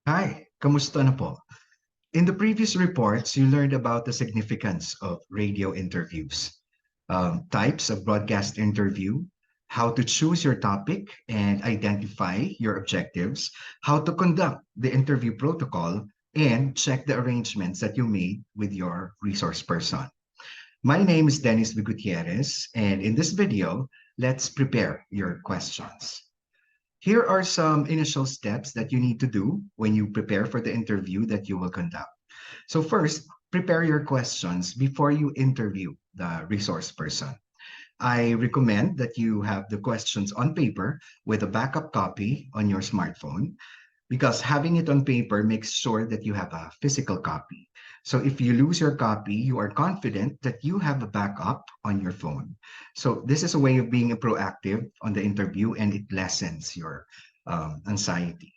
Hi, kamusta na po? In the previous reports, you learned about the significance of radio interviews, types of broadcast interview, how to choose your topic and identify your objectives, how to conduct the interview protocol, and check the arrangements that you made with your resource person. My name is Dennis V. Gutierrez, and in this video, let's prepare your questions. Here are some initial steps that you need to do when you prepare for the interview that you will conduct. So first, prepare your questions before you interview the resource person. I recommend that you have the questions on paper with a backup copy on your smartphone because having it on paper makes sure that you have a physical copy. So if you lose your copy, you are confident that you have a backup on your phone. So this is a way of being proactive on the interview and it lessens your anxiety.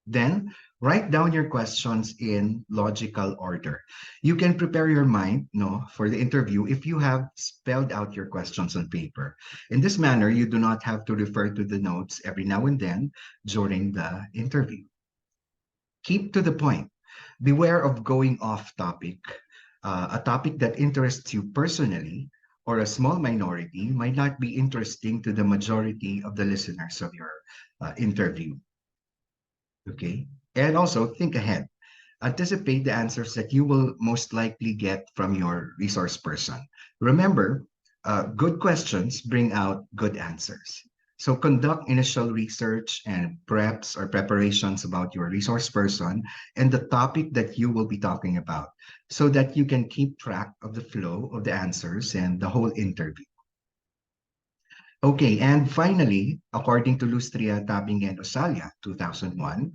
Then write down your questions in logical order. You can prepare your mind for the interview if you have spelled out your questions on paper. In this manner, you do not have to refer to the notes every now and then during the interview. Keep to the point. Beware of going off topic. A topic that interests you personally or a small minority might not be interesting to the majority of the listeners of your interview. Okay. And also think ahead. Anticipate the answers that you will most likely get from your resource person. Remember, good questions bring out good answers. So conduct initial research and preps or preparations about your resource person and the topic that you will be talking about so that you can keep track of the flow of the answers and the whole interview. Okay, and finally, according to Lustria, Tabing, and Osalia, 2001,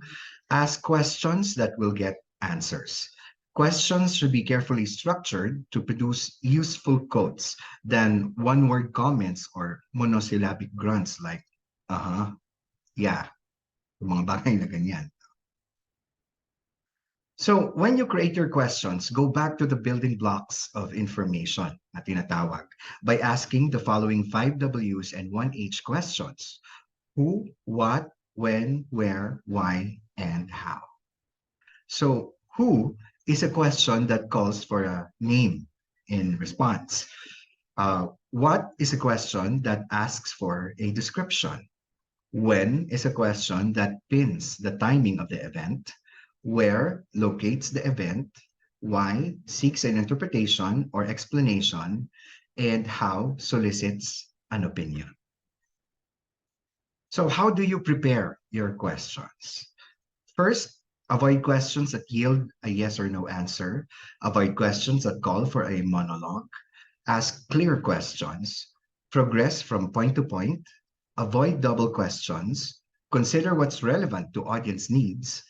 ask questions that will get answers. Questions should be carefully structured to produce useful quotes than one-word comments or monosyllabic grunts like, yeah, yung mga bagay na ganyan. So when you create your questions, go back to the building blocks of information na tinatawag by asking the following 5 W's and 1 H questions. Who, what, when, where, why, and how. So who is a question that calls for a name in response. What is a question that asks for a description. When is a question that pins the timing of the event. Where locates the event. Why seeks an interpretation or explanation. And how solicits an opinion. So how do you prepare your questions? First, avoid questions that yield a yes or no answer. Avoid questions that call for a monologue. Ask clear questions. Progress from point to point. Avoid double questions. Consider what's relevant to audience needs.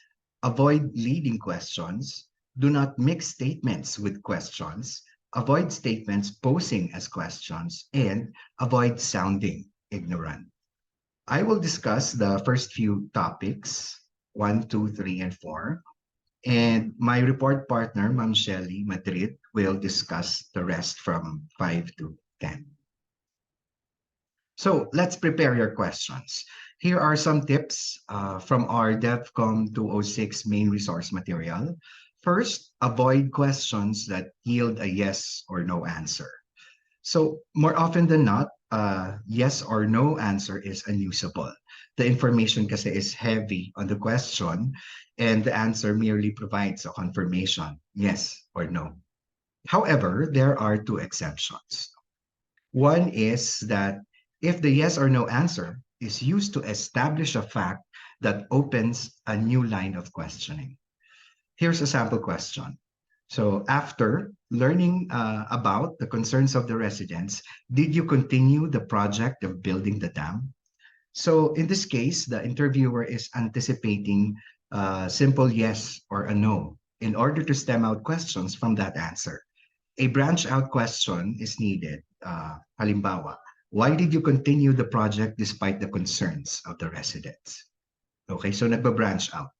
Avoid leading questions. Do not mix statements with questions. Avoid statements posing as questions. And avoid sounding ignorant. I will discuss the first few topics, 1, 2, 3, and 4. And my report partner, Ma'am Shelly Madrid, will discuss the rest from 5 to 10. So let's prepare your questions. Here are some tips from our DevCom 206 main resource material. First, avoid questions that yield a yes or no answer. So more often than not, yes or no answer is unusable. The information kasi is heavy on the question and the answer merely provides a confirmation, yes or no. However, there are 2 exceptions. One is that if the yes or no answer is used to establish a fact that opens a new line of questioning. Here's a sample question. So after learning about the concerns of the residents, did you continue the project of building the dam? So in this case, the interviewer is anticipating a simple yes or a no in order to stem out questions from that answer. A branch out question is needed. Halimbawa, why did you continue the project despite the concerns of the residents? Okay, so nagba-branch out,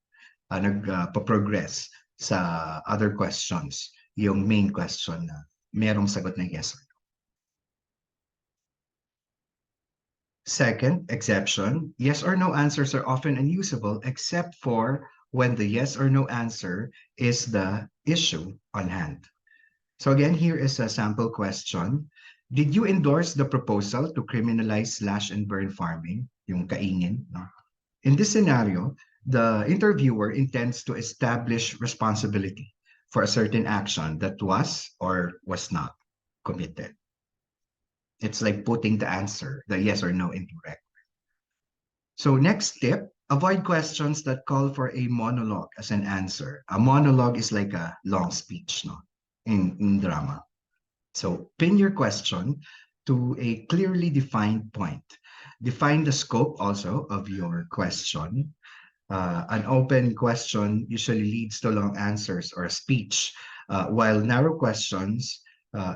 nagpa-progress sa other questions, yung main question na merong sagot na yes or no. Second exception, yes or no answers are often unusable except for when the yes or no answer is the issue on hand. So again, here is a sample question. Did you endorse the proposal to criminalize slash and burn farming, yung kaingin? No? In this scenario, the interviewer intends to establish responsibility for a certain action that was or was not committed. It's like putting the answer, the yes or no, into record. So next tip, avoid questions that call for a monologue as an answer. A monologue is like a long speech, no, in drama. So pin your question to a clearly defined point. Define the scope also of your question. An open question usually leads to long answers or a speech, while narrow questions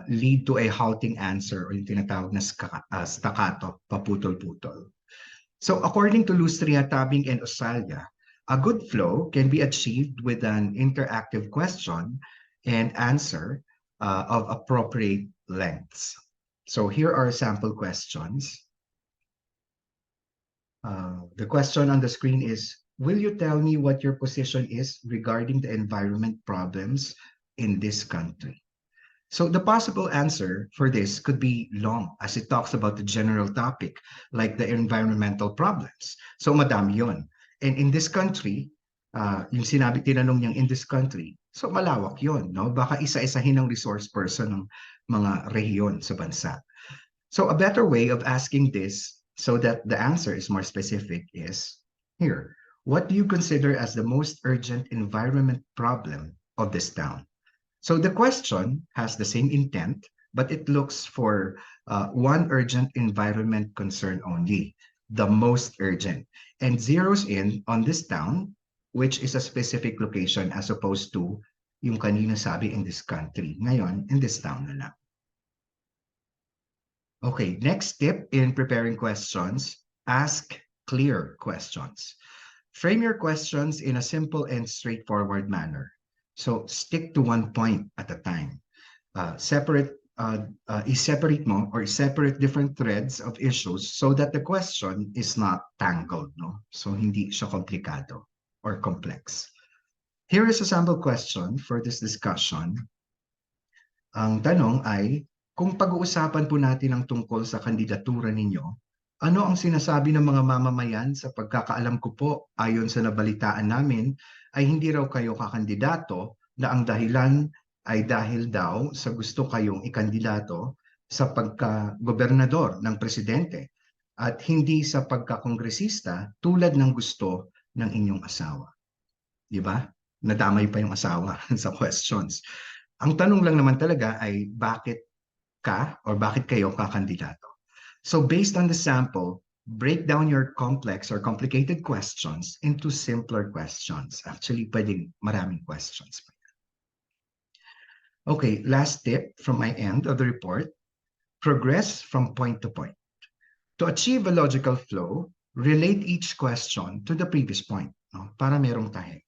lead to a halting answer or yung tinatawag na staccato, paputol-putol. So according to Lustria, Tabing, and Osalia, a good flow can be achieved with an interactive question and answer of appropriate lengths. So here are sample questions. The question on the screen is, will you tell me what your position is regarding the environment problems in this country? So the possible answer for this could be long as it talks about the general topic, like the environmental problems. So madami yun. And in this country, yung sinabi, tinanong niyang in this country, so malawak yun, no? Baka isa-isahin ng resource person ng mga rehiyon sa bansa. So a better way of asking this so that the answer is more specific is here. What do you consider as the most urgent environment problem of this town? So the question has the same intent, but it looks for one urgent environment concern only, the most urgent, and zeroes in on this town, which is a specific location as opposed to yung kanina sabi in this country. Ngayon, in this town na lang. Okay, next tip in preparing questions, ask clear questions. Frame your questions in a simple and straightforward manner. So stick to one point at a time. Separate different threads of issues so that the question is not tangled, no? So hindi siya komplikado or complex. Here is a sample question for this discussion. Ang tanong ay, kung pag-uusapan po natin ang tungkol sa kandidatura ninyo, ano ang sinasabi ng mga mamamayan sa pagkakaalam ko po ayon sa nabalitaan namin ay hindi raw kayo kakandidato na ang dahilan ay dahil daw sa gusto kayong ikandidato sa pagka-gobernador ng presidente at hindi sa pagka-kongresista tulad ng gusto ng inyong asawa. Di ba? Nadamay pa yung asawa sa questions. Ang tanong lang naman talaga ay bakit ka or bakit kayo kakandidato? So based on the sample, break down your complex or complicated questions into simpler questions. Actually, pwedeng maraming questions. Okay, last tip from my end of the report, progress from point to point. To achieve a logical flow, relate each question to the previous point, no? Para merong tahe.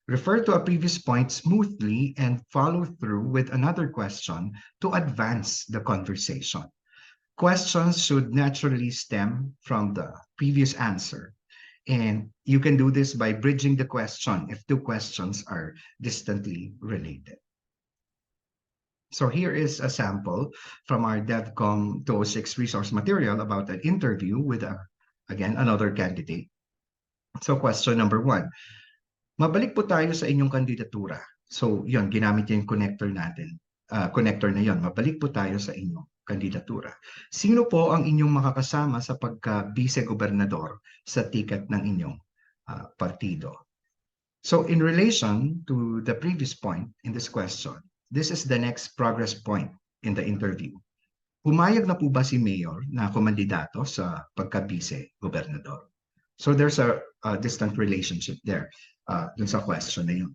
Refer to a previous point smoothly and follow through with another question to advance the conversation. Questions should naturally stem from the previous answer. And you can do this by bridging the question if two questions are distantly related. So here is a sample from our DevCom 206 resource material about an interview with, again, another candidate. So question number 1. Mabalik po tayo sa inyong kandidatura. So yun, ginamit yung connector natin. Connector na yun. Mabalik po tayo sa inyong kandidatura. Sino po ang inyong makakasama sa pagka-vice-gobernador sa ticket ng inyong partido? So in relation to the previous point in this question, this is the next progress point in the interview. Pumayag na po ba si Mayor na kumandidato sa pagka-vice-gobernador? So there's a distant relationship there dun sa question na yun.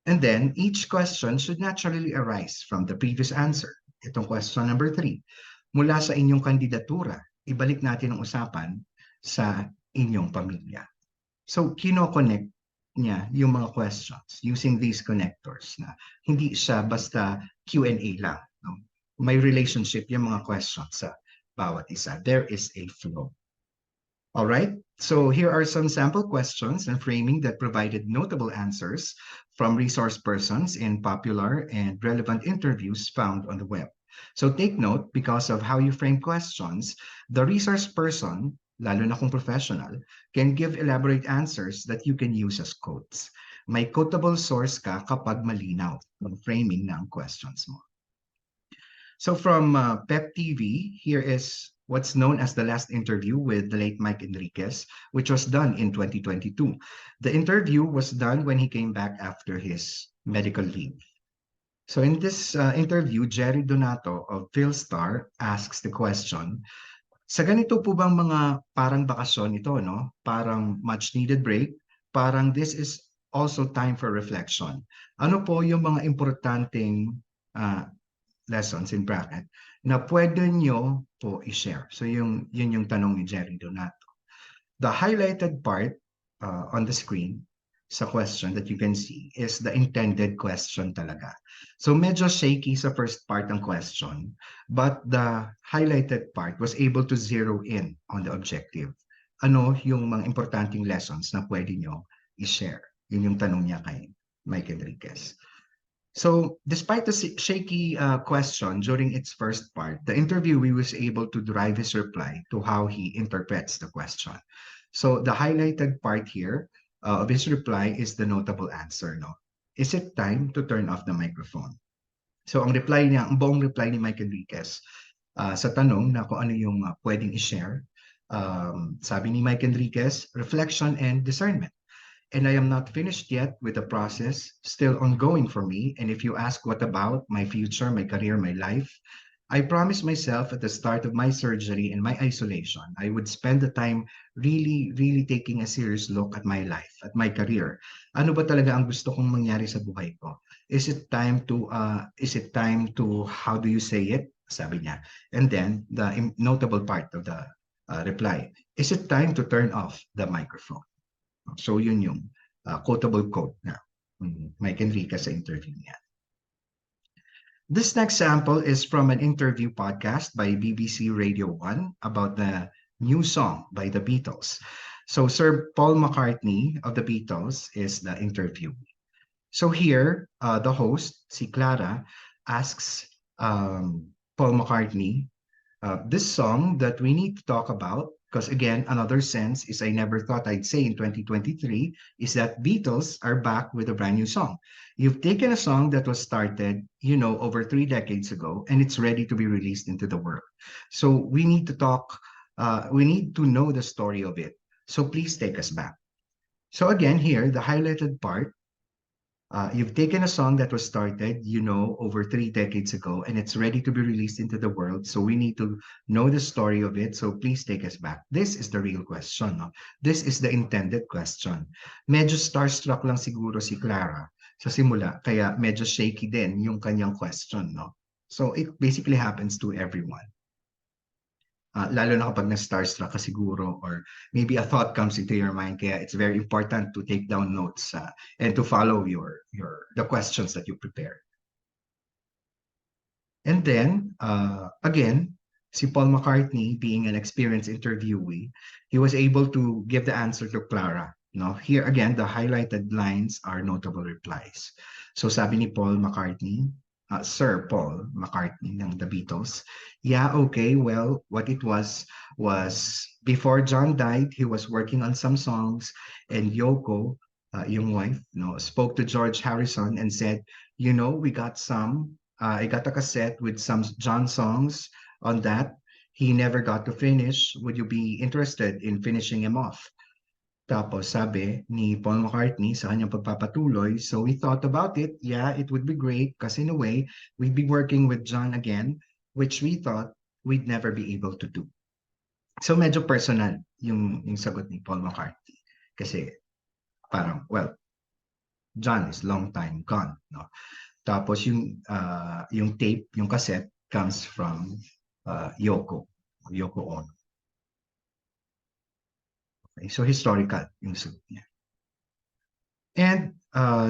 And then each question should naturally arise from the previous answer. Itong question number 3. Mula sa inyong kandidatura, ibalik natin ang usapan sa inyong pamilya. So kino-connect niya yung mga questions using these connectors na hindi siya basta Q&A lang. No? May relationship yung mga questions sa bawat isa. There is a flow. All right, so here are some sample questions and framing that provided notable answers from resource persons in popular and relevant interviews found on the web. So take note, because of how you frame questions, the resource person, lalo na kung professional, can give elaborate answers that you can use as quotes. May quotable source ka kapag malinaw ang framing ng questions mo. So from PEP TV, here is what's known as the last interview with the late Mike Enriquez, which was done in 2022. The interview was done when he came back after his medical leave. So in this interview, Jerry Donato of Philstar asks the question, sa ganito po bang mga parang bakasyon ito, no? Parang much needed break, parang this is also time for reflection. Ano po yung mga importanteng lessons in bracket na pwede nyo po i-share? So yun yung tanong ni Jerry Donato. The highlighted part on the screen sa question that you can see is the intended question talaga. So medyo shaky sa first part ng question, but the highlighted part was able to zero in on the objective. Ano yung mga importanteng lessons na pwede nyo i-share? Yun yung tanong niya kay Mike Enriquez. So despite the shaky question during its first part, the interviewee was able to derive his reply to how he interprets the question. So the highlighted part here of his reply is the notable answer, no? Is it time to turn off the microphone? So ang reply niya, ang buong reply ni Mike Enriquez sa tanong na kung ano yung pwedeng i-share, sabi ni Mike Enriquez, reflection and discernment. And I am not finished yet with the process, still ongoing for me. And if you ask what about my future, my career, my life, I promised myself at the start of my surgery and my isolation, I would spend the time really, really taking a serious look at my life, at my career. Ano ba talaga ang gusto kong mangyari sa buhay ko? Is it time to, how do you say it? Sabi niya. And then the notable part of the reply, is it time to turn off the microphone? So yun yung quotable quote na Mike Enriquez sa interview niya. This next sample is from an interview podcast by BBC Radio 1 about the new song by the Beatles. So Sir Paul McCartney of the Beatles is the interviewee. So here, the host, si Clara, asks Paul McCartney, this song that we need to talk about, because again, another sense is I never thought I'd say in 2023 is that Beatles are back with a brand new song. You've taken a song that was started, over 3 decades ago, and it's ready to be released into the world. So we need to talk, we need to know the story of it. So please take us back. So again, here, the highlighted part, you've taken a song that was started, over 3 decades ago, and it's ready to be released into the world. So we need to know the story of it. So please take us back. This is the real question. No? This is the intended question. Medyo starstruck lang siguro si Clara sa simula, kaya medyo shaky din yung kanyang question. No? So it basically happens to everyone. Lalo na kapag na-starstruck ka siguro, or maybe a thought comes into your mind, kaya it's very important to take down notes and to follow the questions that you prepare. And then, again, si Paul McCartney, being an experienced interviewee, he was able to give the answer to Clara. No? Here again, the highlighted lines are notable replies. So sabi ni Paul McCartney, Sir Paul McCartney ng The Beatles, yeah, okay, well, what it was before John died, he was working on some songs, and Yoko, yung wife, spoke to George Harrison and said, we got I got a cassette with some John songs on that. He never got to finish. Would you be interested in finishing him off? Tapos sabi ni Paul McCartney sa kanyang pagpapatuloy, so we thought about it. Yeah, it would be great kasi in a way, we'd be working with John again, which we thought we'd never be able to do. So medyo personal yung sagot ni Paul McCartney. Kasi parang, well, John is long time gone. No? Tapos yung tape, yung cassette comes from Yoko Ono. Okay, so historical yung sagot niya. And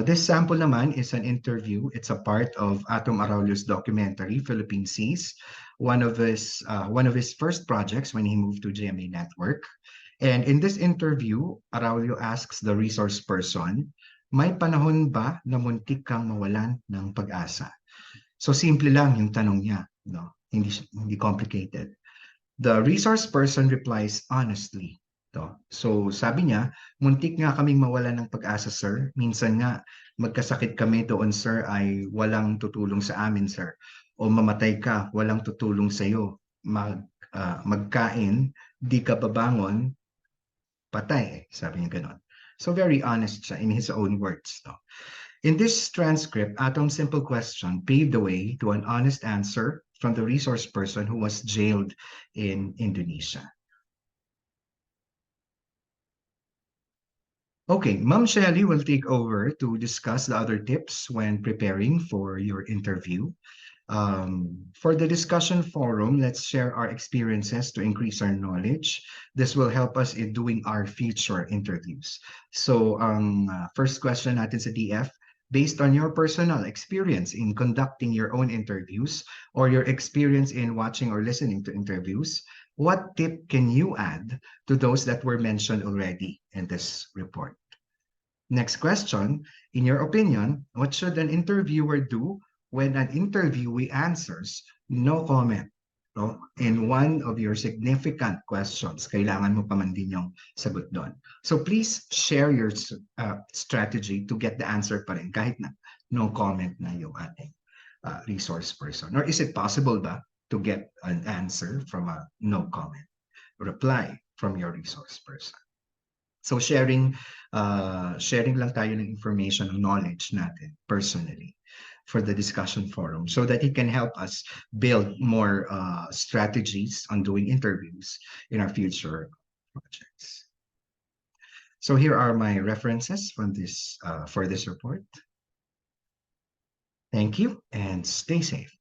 this sample naman is an interview. It's a part of Atom Araulio's documentary, Philippine Seas, one of his first projects when he moved to GMA Network. And in this interview, Araulio asks the resource person, may panahon ba na muntik kang mawalan ng pag-asa? So simple lang yung tanong niya, no? Hindi complicated. The resource person replies honestly. So sabi niya, muntik nga kaming mawalan ng pag-asa, sir. Minsan nga, magkasakit kami doon, sir, ay walang tutulong sa amin, sir. O mamatay ka, walang tutulong sa iyo. Magkain, di ka babangon, patay, sabi niya ganon. So very honest siya in his own words. No? In this transcript, Atom's simple question paved the way to an honest answer from the resource person who was jailed in Indonesia. Okay, Ma'am Shelley will take over to discuss the other tips when preparing for your interview. For the discussion forum, let's share our experiences to increase our knowledge. This will help us in doing our future interviews. So, first question natin sa DF, based on your personal experience in conducting your own interviews or your experience in watching or listening to interviews, what tip can you add to those that were mentioned already in this report? Next question, in your opinion, what should an interviewer do when an interviewee answers no comment? No? In one of your significant questions, kailangan mo pa man din yung sagot doon. So please share your strategy to get the answer pa rin kahit na no comment na yung ating resource person. Or is it possible ba to get an answer from a no comment reply from your resource person? So sharing lang tayo ng information, ng knowledge natin personally for the discussion forum so that it can help us build more strategies on doing interviews in our future projects. So here are my references from this for this report. Thank you and stay safe.